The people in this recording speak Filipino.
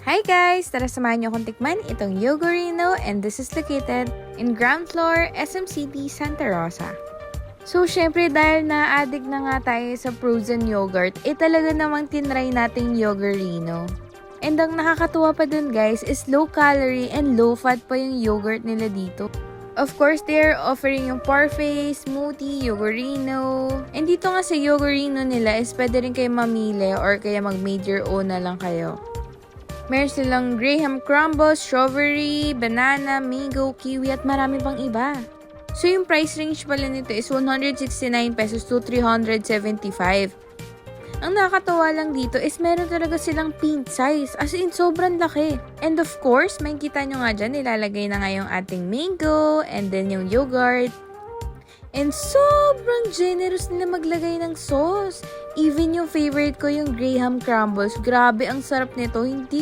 Hi guys! Tara samahan niyo akong tikman itong Yogurino and this is located in ground floor, SM City, Santa Rosa. So syempre dahil na-addict na nga tayo sa frozen yogurt, talaga namang tinry nating Yogurino. And ang nakakatuwa pa dun guys is low calorie and low fat pa yung yogurt nila dito. Of course, they're offering yung parfait, smoothie, Yogurino. And dito nga sa Yogurino nila is pwede rin kayo mamili or kaya mag-made your own na lang kayo. Meron silang graham crumble, strawberry, banana, mango, kiwi at marami pang iba. So yung price range pala nito is 169 pesos to 375. Ang nakakatawa lang dito is meron talaga silang pint size, as in sobrang laki. And of course, makikita nyo nga dyan, nilalagay na nga yung ating mango and then yung yogurt. And sobrang generous nila maglagay ng sauce. Even yung favorite ko, yung graham crumbles, grabe ang sarap nito. Hindi